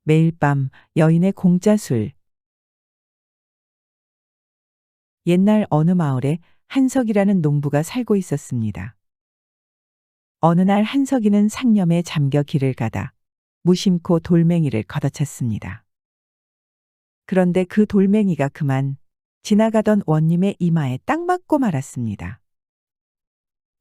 매일 밤 여인의 공짜 술. 옛날 어느 마을에 한석이라는 농부가 살고 있었습니다. 어느 날 한석이는 상념에 잠겨 길을 가다 무심코 돌멩이를 걷어찼습니다. 그런데 그 돌멩이가 그만 지나가던 원님의 이마에 딱 맞고 말았습니다.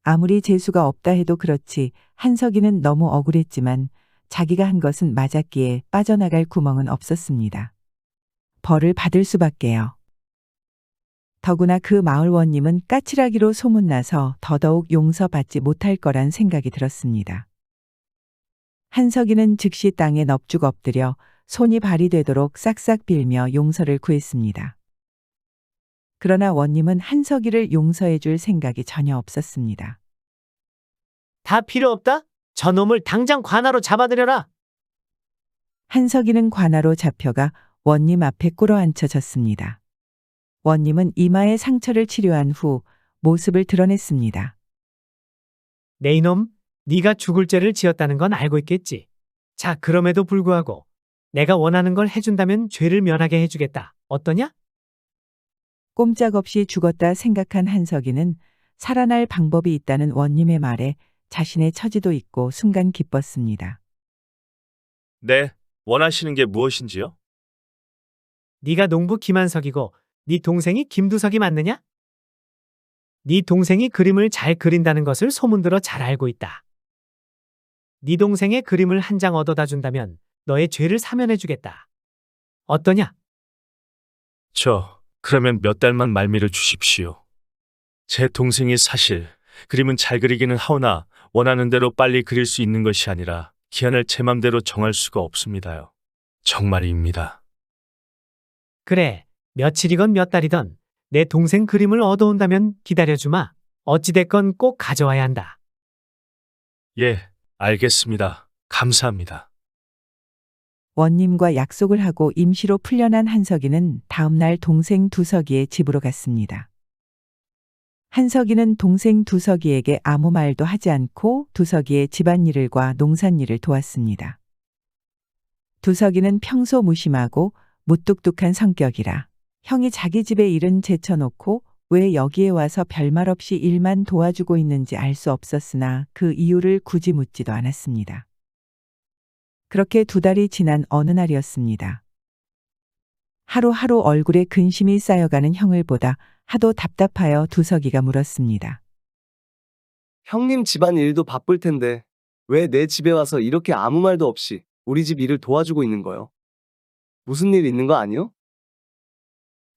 아무리 재수가 없다 해도 그렇지 한석이는 너무 억울했지만 자기가 한 것은 맞았기에 빠져나갈 구멍은 없었습니다. 벌을 받을 수밖에요. 더구나 그 마을 원님은 까칠하기로 소문나서 더더욱 용서받지 못할 거란 생각이 들었습니다. 한석이는 즉시 땅에 넙죽 엎드려 손이 발이 되도록 싹싹 빌며 용서를 구했습니다. 그러나 원님은 한석이를 용서해 줄 생각이 전혀 없었습니다. 다 필요 없다? 저놈을 당장 관아로 잡아들여라. 한석이는 관아로 잡혀가 원님 앞에 꿇어앉혀졌습니다. 원님은 이마의 상처를 치료한 후 모습을 드러냈습니다. 네 이놈, 네가 죽을 죄를 지었다는 건 알고 있겠지. 자, 그럼에도 불구하고 내가 원하는 걸 해준다면 죄를 면하게 해주겠다. 어떠냐? 꼼짝없이 죽었다 생각한 한석이는 살아날 방법이 있다는 원님의 말에 자신의 처지도 잊고 순간 기뻤습니다. 네, 원하시는 게 무엇인지요? 네가 농부 김한석이고 네 동생이 김두석이 맞느냐? 네 동생이 그림을 잘 그린다는 것을 소문들어 잘 알고 있다. 네 동생의 그림을 한 장 얻어다 준다면 너의 죄를 사면해주겠다. 어떠냐? 그러면 몇 달만 말미를 주십시오. 제 동생이 사실 그림은 잘 그리기는 하오나 원하는 대로 빨리 그릴 수 있는 것이 아니라 기한을 제 맘대로 정할 수가 없습니다요. 정말입니다. 그래, 며칠이건 몇 달이건 내 동생 그림을 얻어온다면 기다려주마. 어찌됐건 꼭 가져와야 한다. 예, 알겠습니다. 감사합니다. 원님과 약속을 하고 임시로 풀려난 한석이는 다음날 동생 두석이의 집으로 갔습니다. 한석이는 동생 두석이에게 아무 말도 하지 않고 두석이의 집안일과 농산일을 도왔습니다. 두석이는 평소 무심하고 무뚝뚝한 성격이라 형이 자기 집의 일은 제쳐놓고 왜 여기에 와서 별말 없이 일만 도와주고 있는지 알 수 없었으나 그 이유를 굳이 묻지도 않았습니다. 그렇게 2달이 지난 어느 날이었습니다. 하루하루 얼굴에 근심이 쌓여가는 형을 보다 하도 답답하여 두석이가 물었습니다. 형님 집안 일도 바쁠 텐데 왜 내 집에 와서 이렇게 아무 말도 없이 우리 집 일을 도와주고 있는 거요? 무슨 일 있는 거 아니요?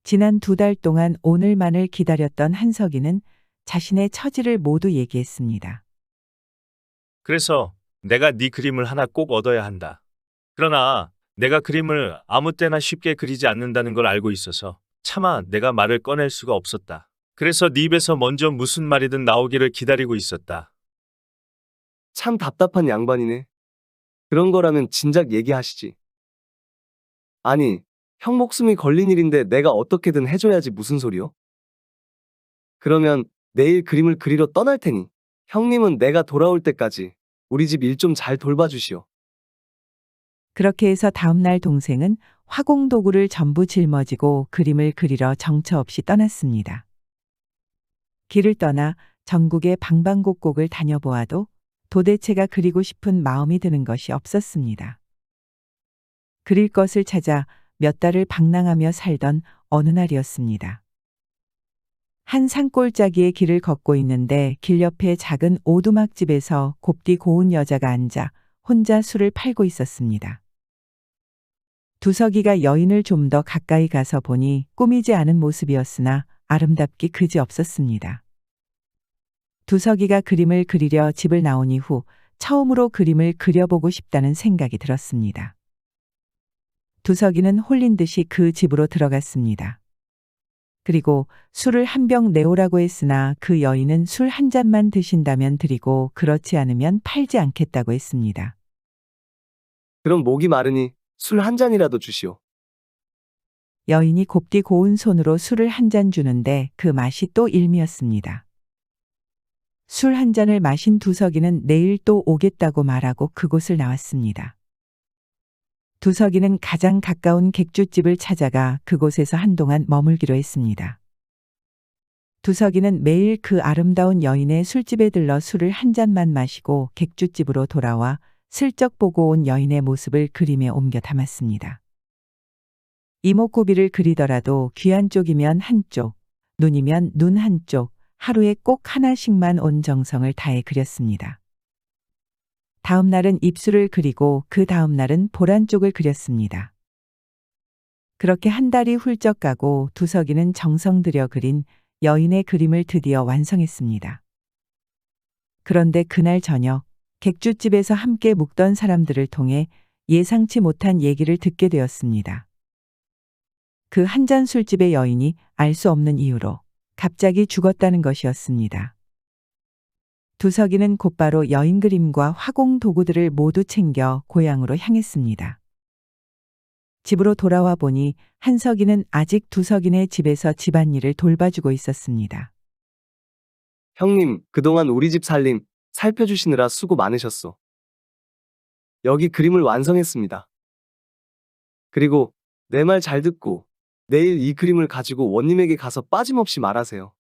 지난 2달 동안 오늘만을 기다렸던 한석이는 자신의 처지를 모두 얘기했습니다. 그래서 내가 네 그림을 하나 꼭 얻어야 한다. 그러나 내가 그림을 아무 때나 쉽게 그리지 않는다는 걸 알고 있어서 차마 내가 말을 꺼낼 수가 없었다. 그래서 네 입에서 먼저 무슨 말이든 나오기를 기다리고 있었다. 참 답답한 양반이네. 그런 거라면 진작 얘기하시지. 아니, 형 목숨이 걸린 일인데 내가 어떻게든 해줘야지 무슨 소리요? 그러면 내일 그림을 그리러 떠날 테니 형님은 내가 돌아올 때까지 우리 집 일 좀 잘 돌봐주시오. 그렇게 해서 다음날 동생은 화공도구를 전부 짊어지고 그림을 그리러 정처 없이 떠났습니다. 길을 떠나 전국의 방방곡곡을 다녀보아도 도대체가 그리고 싶은 마음이 드는 것이 없었습니다. 그릴 것을 찾아 몇 달을 방랑하며 살던 어느 날이었습니다. 한 산골짜기의 길을 걷고 있는데 길 옆에 작은 오두막집에서 곱디 고운 여자가 앉아 혼자 술을 팔고 있었습니다. 두석이가 여인을 좀 더 가까이 가서 보니 꾸미지 않은 모습이었으나 아름답기 그지없었습니다. 두석이가 그림을 그리려 집을 나온 이후 처음으로 그림을 그려보고 싶다는 생각이 들었습니다. 두석이는 홀린 듯이 그 집으로 들어갔습니다. 그리고 술을 한 병 내오라고 했으나 그 여인은 술 한 잔만 드신다면 드리고 그렇지 않으면 팔지 않겠다고 했습니다. 그럼 목이 마르니 술 한 잔이라도 주시오. 여인이 곱디 고운 손으로 술을 한 잔 주는데 그 맛이 또 일미였습니다. 술 한 잔을 마신 두석이는 내일 또 오겠다고 말하고 그곳을 나왔습니다. 두석이는 가장 가까운 객주집을 찾아가 그곳에서 한동안 머물기로 했습니다. 두석이는 매일 그 아름다운 여인의 술집에 들러 술을 한 잔만 마시고 객주집으로 돌아와 슬쩍 보고 온 여인의 모습을 그림에 옮겨 담았습니다. 이목구비를 그리더라도 귀 한쪽이면 한쪽, 눈이면 눈 한쪽, 하루에 꼭 하나씩만 온 정성을 다해 그렸습니다. 다음 날은 입술을 그리고 그 다음 날은 볼 한쪽을 그렸습니다. 그렇게 한 달이 훌쩍 가고 두석이는 정성 들여 그린 여인의 그림을 드디어 완성했습니다. 그런데 그날 저녁 객주집에서 함께 묵던 사람들을 통해 예상치 못한 얘기를 듣게 되었습니다. 그 한 잔 술집의 여인이 알 수 없는 이유로 갑자기 죽었다는 것이었습니다. 두석이는 곧바로 여인 그림과 화공 도구들을 모두 챙겨 고향으로 향했습니다. 집으로 돌아와 보니 한석이는 아직 두석이네 집에서 집안일을 돌봐주고 있었습니다. 형님, 그동안 우리 집 살림 살펴주시느라 수고 많으셨소. 여기 그림을 완성했습니다. 그리고 내 말 잘 듣고 내일 이 그림을 가지고 원님에게 가서 빠짐없이 말하세요.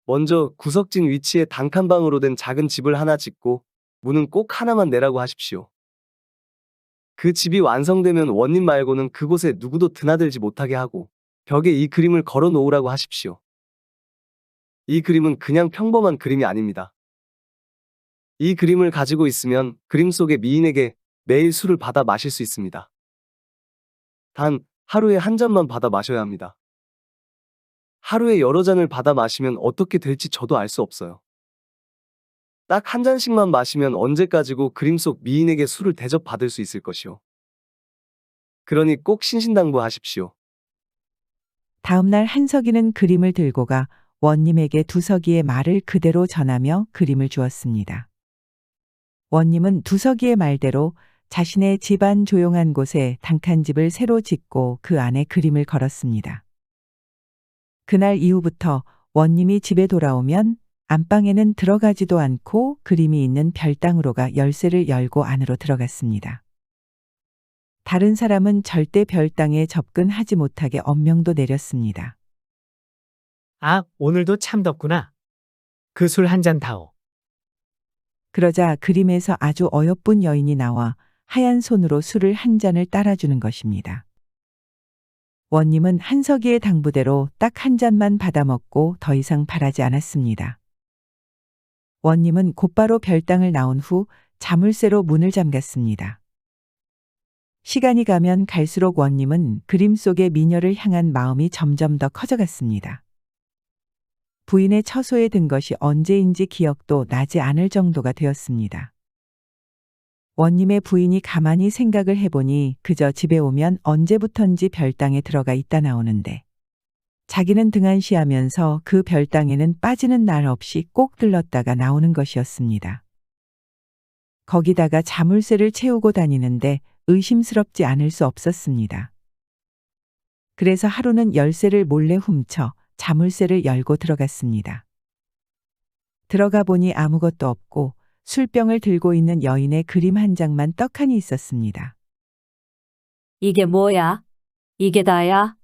먼저 구석진 위치에 단칸방으로 된 작은 집을 하나 짓고 문은 꼭 하나만 내라고 하십시오. 그 집이 완성되면 원님 말고는 그곳에 누구도 드나들지 못하게 하고 벽에 이 그림을 걸어 놓으라고 하십시오. 이 그림은 그냥 평범한 그림이 아닙니다. 이 그림을 가지고 있으면 그림 속의 미인에게 매일 술을 받아 마실 수 있습니다. 단 하루에 한 잔만 받아 마셔야 합니다. 하루에 여러 잔을 받아 마시면 어떻게 될지 저도 알 수 없어요. 딱 한 잔씩만 마시면 언제까지고 그림 속 미인에게 술을 대접받을 수 있을 것이오. 그러니 꼭 신신당부하십시오. 다음 날 한석이는 그림을 들고 가 원님에게 두석이의 말을 그대로 전하며 그림을 주었습니다. 원님은 두석이의 말대로 자신의 집안 조용한 곳에 단칸집을 새로 짓고 그 안에 그림을 걸었습니다. 그날 이후부터 원님이 집에 돌아오면 안방에는 들어가지도 않고 그림이 있는 별당으로 가 열쇠를 열고 안으로 들어갔습니다. 다른 사람은 절대 별당에 접근하지 못하게 엄명도 내렸습니다. 아, 오늘도 참 덥구나. 그 술 한 잔 다오. 그러자 그림에서 아주 어여쁜 여인이 나와 하얀 손으로 술을 한 잔을 따라주는 것입니다. 원님은 한석이의 당부대로 딱 한 잔만 받아먹고 더 이상 바라지 않았습니다. 원님은 곧바로 별당을 나온 후 자물쇠로 문을 잠갔습니다. 시간이 가면 갈수록 원님은 그림 속의 미녀를 향한 마음이 점점 더 커져갔습니다. 부인의 처소에 든 것이 언제인지 기억도 나지 않을 정도가 되었습니다. 원님의 부인이 가만히 생각을 해보니 그저 집에 오면 언제부턴지 별당에 들어가 있다 나오는데 자기는 등한시하면서 그 별당에는 빠지는 날 없이 꼭 들렀다가 나오는 것이었습니다. 거기다가 자물쇠를 채우고 다니는데 의심스럽지 않을 수 없었습니다. 그래서 하루는 열쇠를 몰래 훔쳐 자물쇠를 열고 들어갔습니다. 들어가 보니 아무것도 없고 술병을 들고 있는 여인의 그림 한 장만 떡하니 있었습니다. 이게 뭐야? 이게 다야?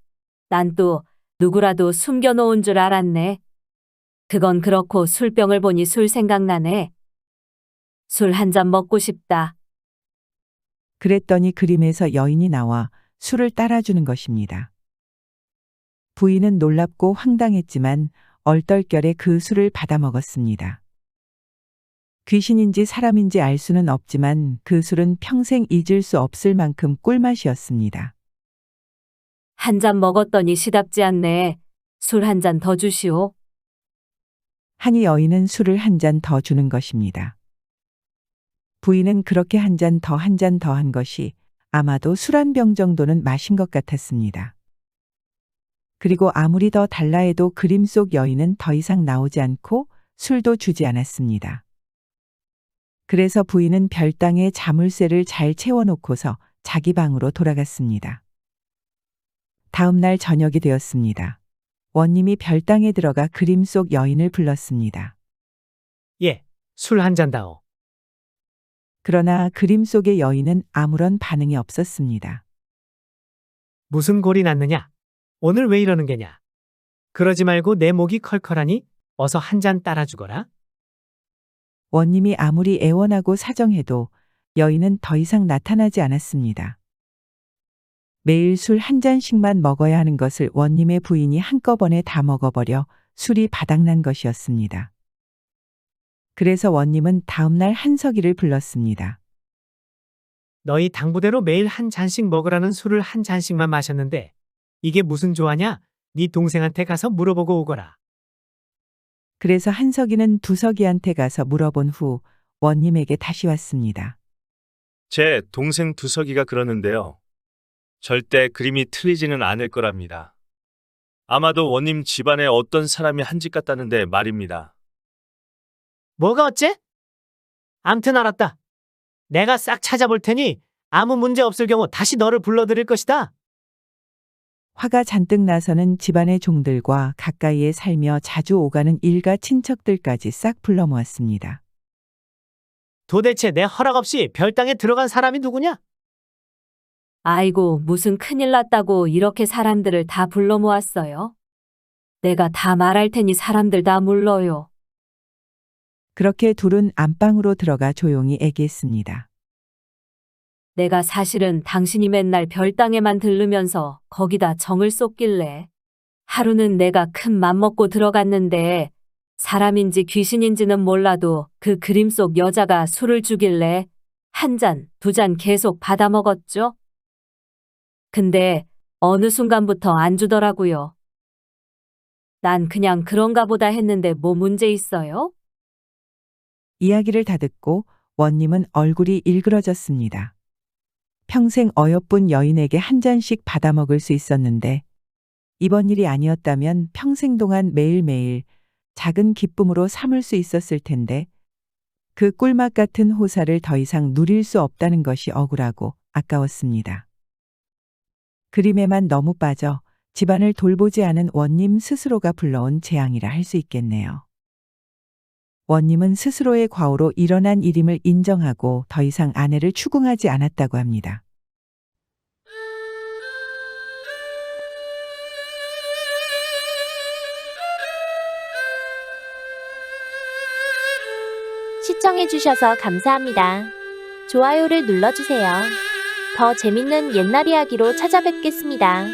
난 또 누구라도 숨겨놓은 줄 알았네. 그건 그렇고 술병을 보니 술 생각나네. 술 한 잔 먹고 싶다. 그랬더니 그림에서 여인이 나와 술을 따라주는 것입니다. 부인은 놀랍고 황당했지만 얼떨결에 그 술을 받아 먹었습니다. 귀신인지 사람인지 알 수는 없지만 그 술은 평생 잊을 수 없을 만큼 꿀맛이었습니다. 한 잔 먹었더니 시답지 않네. 술 한 잔 더 주시오. 하니 여인은 술을 한 잔 더 주는 것입니다. 부인은 그렇게 한 잔 더 한 것이 아마도 술 한 병 정도는 마신 것 같았습니다. 그리고 아무리 더 달라 해도 그림 속 여인은 더 이상 나오지 않고 술도 주지 않았습니다. 그래서 부인은 별당에 자물쇠를 잘 채워놓고서 자기 방으로 돌아갔습니다. 다음 날 저녁이 되었습니다. 원님이 별당에 들어가 그림 속 여인을 불렀습니다. 예, 술 한 잔 다오. 그러나 그림 속의 여인은 아무런 반응이 없었습니다. 무슨 골이 났느냐? 오늘 왜 이러는 게냐? 그러지 말고 내 목이 컬컬하니 어서 한 잔 따라 주거라. 원님이 아무리 애원하고 사정해도 여인은 더 이상 나타나지 않았습니다. 매일 술 한 잔씩만 먹어야 하는 것을 원님의 부인이 한꺼번에 다 먹어버려 술이 바닥난 것이었습니다. 그래서 원님은 다음날 한석이를 불렀습니다. 너희 당부대로 매일 한 잔씩 먹으라는 술을 한 잔씩만 마셨는데 이게 무슨 조화냐? 네 동생한테 가서 물어보고 오거라. 그래서 한석이는 두석이한테 가서 물어본 후 원님에게 다시 왔습니다. 제 동생 두석이가 그러는데요. 절대 그림이 틀리지는 않을 거랍니다. 아마도 원님 집안에 어떤 사람이 한 짓 같다는데 말입니다. 뭐가 어째? 암튼 알았다. 내가 싹 찾아볼 테니 아무 문제 없을 경우 다시 너를 불러드릴 것이다. 화가 잔뜩 나서는 집안의 종들과 가까이에 살며 자주 오가는 일가 친척들까지 싹 불러 모았습니다. 도대체 내 허락 없이 별당에 들어간 사람이 누구냐? 아이고, 무슨 큰일 났다고 이렇게 사람들을 다 불러 모았어요? 내가 다 말할 테니 사람들 다 물러요. 그렇게 둘은 안방으로 들어가 조용히 얘기했습니다. 내가 사실은 당신이 맨날 별당에만 들르면서 거기다 정을 쏟길래 하루는 내가 큰 맘 먹고 들어갔는데 사람인지 귀신인지는 몰라도 그 그림 속 여자가 술을 주길래 한 잔, 두 잔 계속 받아 먹었죠. 근데 어느 순간부터 안 주더라고요. 난 그냥 그런가 보다 했는데 뭐 문제 있어요? 이야기를 다 듣고 원님은 얼굴이 일그러졌습니다. 평생 어여쁜 여인에게 한 잔씩 받아 먹을 수 있었는데 이번 일이 아니었다면 평생 동안 매일매일 작은 기쁨으로 삼을 수 있었을 텐데 그 꿀맛 같은 호사를 더 이상 누릴 수 없다는 것이 억울하고 아까웠습니다. 그림에만 너무 빠져 집안을 돌보지 않은 원님 스스로가 불러온 재앙이라 할 수 있겠네요. 원님은 스스로의 과오로 일어난 일임을 인정하고 더 이상 아내를 추궁하지 않았다고 합니다. 시청해주셔서 감사합니다. 좋아요를 눌러주세요. 더 재밌는 옛날 이야기로 찾아뵙겠습니다.